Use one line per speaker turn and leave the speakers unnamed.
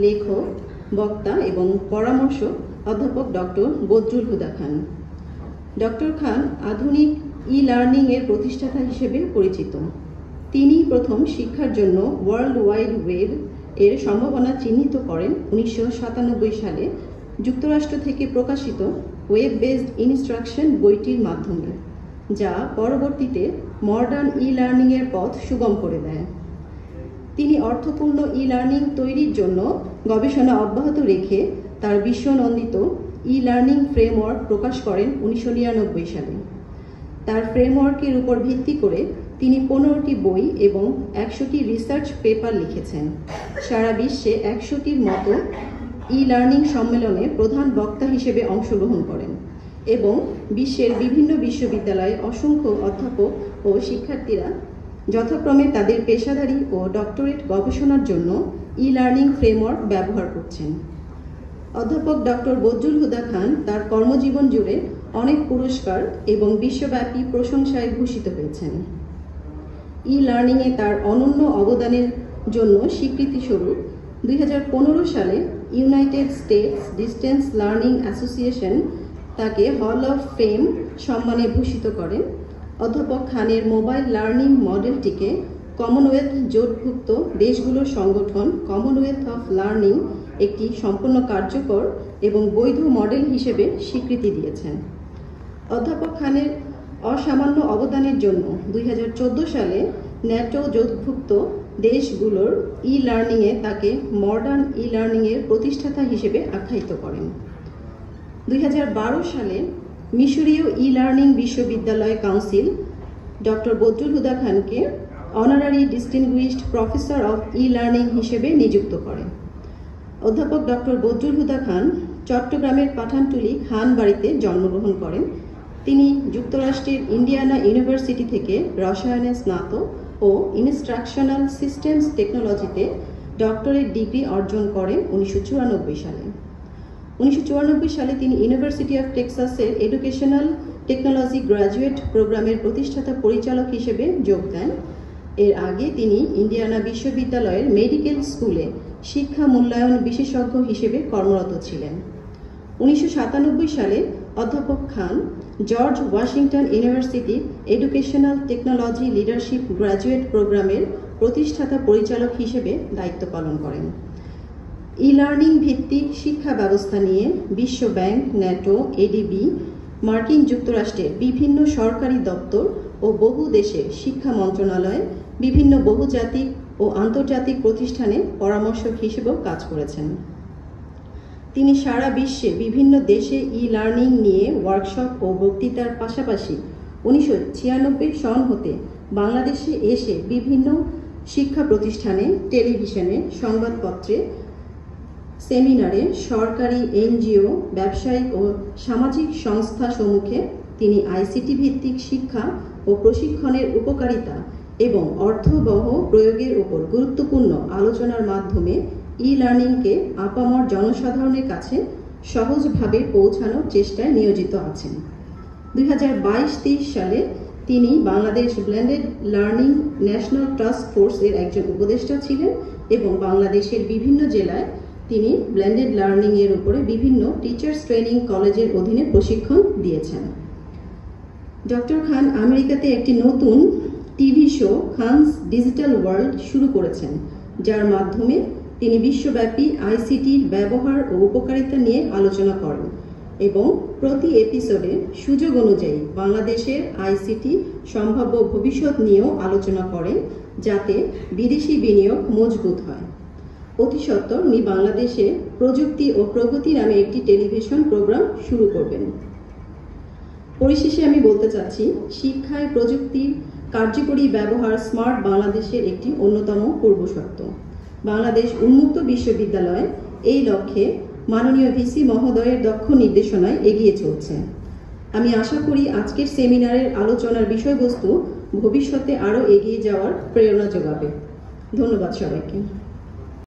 লেখক, বক্তা এবং পরামর্শক অধ্যাপক ডক্টর বদরুল হুদা খান। ডক্টর খান আধুনিক ই-লার্নিং এর প্রতিষ্ঠাতা হিসেবে পরিচিত। তিনি প্রথম শিক্ষার জন্য ওয়ার্ল্ড ওয়াইড ওয়েব এর সম্ভাবনা চিহ্নিত করেন 1997 সালে যুক্তরাষ্ট্র থেকে প্রকাশিত ওয়েব বেসড ইনস্ট্রাকশন বইটির মাধ্যমে, যা পরবর্তীতে মডার্ন ই-লার্নিং এর পথ সুগম করে দেয়। তিনি অর্থপূর্ণ ই-লার্নিং তৈরির জন্য গবেষণা অব্যাহত রেখে তার বিশ্বনন্দিত ই-লার্নিং ফ্রেমওয়ার্ক প্রকাশ করেন 1999 সালে। তার ফ্রেমওয়ার্কের উপর ভিত্তি করে তিনি 15টি বই এবং 100টি রিসার্চ পেপার লিখেছেন। সারা বিশ্বে 100টির মতো ই-লার্নিং সম্মেলনে প্রধান বক্তা হিসেবে অংশগ্রহণ করেন এবং বিশ্বের বিভিন্ন বিশ্ববিদ্যালয়ে অসংখ্য অধ্যাপক ও শিক্ষার্থীরা যথাক্রমে তাদের পেশাদারী ও ডক্টরেট গবেষণার জন্য ই-লার্নিং ফ্রেমওয়ার্ক ব্যবহার করছেন। অধ্যাপক ডক্টর বদরুল হুদা খান তার কর্মজীবন জুড়ে অনেক পুরস্কার এবং বিশ্বব্যাপী প্রশংসায় ভূষিত হয়েছেন। ই-লার্নিংয়ে তার অনন্য অবদানের জন্য স্বীকৃতিস্বরূপ 2015 সালে United states distance learning association তাকে হল অফ ফেম সম্মানে ভূষিত করেন। অধ্যাপক খানের মোবাইল লার্নিং মডেলটিকে কমনওয়েলথ জোটভুক্ত দেশগুলোর সংগঠন কমনওয়েলথ অফ লার্নিং একটি সম্পূর্ণ কার্যকর এবং বৈধ মডেল হিসেবে স্বীকৃতি দিয়েছেন। অধ্যাপক খানের অসামান্য অবদানের জন্য 2014 সালে ন্যাটো জোটভুক্ত দেশগুলোর ই-লার্নিংয়ে তাকে মডার্ন ই-লার্নিংয়ের প্রতিষ্ঠাতা হিসেবে আখ্যায়িত করেন। 2012 সালে মিশরীয় ই-লার্নিং বিশ্ববিদ্যালয় কাউন্সিল ডক্টর বদরুল হুদা খানকে honorary distinguished professor of e-learning হিসেবে নিযুক্ত করে। অধ্যাপক ডক্টর বদরুল হুদা খান চট্টগ্রামের পাঠানটুলি খান বাড়িতে জন্মগ্রহণ করেন। তিনি যুক্তরাষ্ট্রের ইন্ডিয়ানা ইউনিভার্সিটি থেকে রসায়নে স্নাতক ও ইনস্ট্রাকশনাল সিস্টেমস টেকনোলজিতে ডক্টরেট ডিগ্রি অর্জন করেন 1994 সালে। 1994 সালে তিনি ইউনিভার্সিটি অফ টেক্সাসের এডুকেশনাল টেকনোলজি গ্র্যাজুয়েট প্রোগ্রামের প্রতিষ্ঠাতা পরিচালক হিসেবে যোগ দেন। এর আগে তিনি ইন্ডিয়ানা বিশ্ববিদ্যালয়ের মেডিকেল স্কুলে শিক্ষা মূল্যায়ন বিশেষজ্ঞ হিসেবে কর্মরত ছিলেন। 1997 সালে অধ্যাপক খান জর্জ ওয়াশিংটন ইউনিভার্সিটির এডুকেশনাল টেকনোলজি লিডারশিপ গ্র্যাজুয়েট প্রোগ্রামের প্রতিষ্ঠাতা পরিচালক হিসেবে দায়িত্ব পালন করেন। ই-লার্নিং ভিত্তিক শিক্ষা ব্যবস্থা নিয়ে বিশ্ব ব্যাংক, ন্যাটো, এডিবি, মার্কিন যুক্তরাষ্ট্রের বিভিন্ন সরকারি দপ্তর ও বহু দেশের শিক্ষা মন্ত্রণালয়, বিভিন্ন বহুজাতিক ও আন্তর্জাতিক প্রতিষ্ঠানে পরামর্শক হিসেবেও কাজ করেছেন। তিনি সারা বিশ্বে বিভিন্ন দেশে ই-লার্নিং নিয়ে ওয়ার্কশপ ও বক্তৃতার পাশাপাশি 1996 সন হতে বাংলাদেশে এসে বিভিন্ন শিক্ষা প্রতিষ্ঠানে, টেলিভিশনে, সংবাদপত্রে, সেমিনারে, সরকারি এনজিও, ব্যবসায়িক ও সামাজিক সংস্থা সম্মুখে তিনি আইসিটি ভিত্তিক শিক্ষা ও প্রশিক্ষণের উপকারিতা এবং অর্থবহ প্রয়োগের উপর গুরুত্বপূর্ণ আলোচনার মাধ্যমে ই-লার্নিংকে আপামর জনসাধারণের কাছে সহজভাবে পৌঁছানোর চেষ্টায় নিয়োজিত আছেন। 2022-23 সালে তিনি Bangladesh blended learning national task force এর একজন উপদেষ্টা ছিলেন এবং বাংলাদেশের বিভিন্ন জেলায় তিনি ব্লেন্ডেড লার্নিং এর উপরে বিভিন্ন টিচার্স ট্রেনিং কলেজের অধীনে প্রশিক্ষণ দিয়েছেন। ডক্টর খান আমেরিকাতে একটি নতুন TV show Khan's digital world শুরু করেছেন, যার মাধ্যমে তিনি বিশ্বব্যাপী আইসিটির ব্যবহার ও উপকারিতা নিয়ে আলোচনা করেন এবং প্রতি এপিসোডে সুযোগ অনুযায়ী বাংলাদেশের আইসিটি সম্ভাব্য ভবিষ্যৎ নিয়েও আলোচনা করেন, যাতে বিদেশি বিনিয়োগ মজবুত হয়। অতি সত্বর উনি বাংলাদেশে প্রযুক্তি ও প্রগতি নামে একটি টেলিভিশন প্রোগ্রাম শুরু করবেন। পরিশেষে আমি বলতে চাচ্ছি, শিক্ষায় প্রযুক্তির কার্যকরী ব্যবহার স্মার্ট বাংলাদেশের একটি অন্যতম পূর্বশর্ত। বাংলাদেশ উন্মুক্ত বিশ্ববিদ্যালয় এই লক্ষ্যে মাননীয় ভিসি মহোদয়ের দক্ষ নির্দেশনায় এগিয়ে চলছে। আমি আশা করি আজকের সেমিনারের আলোচনার বিষয়বস্তু ভবিষ্যতে আরও এগিয়ে যাওয়ার প্রেরণা যোগাবে। ধন্যবাদ সবাইকে।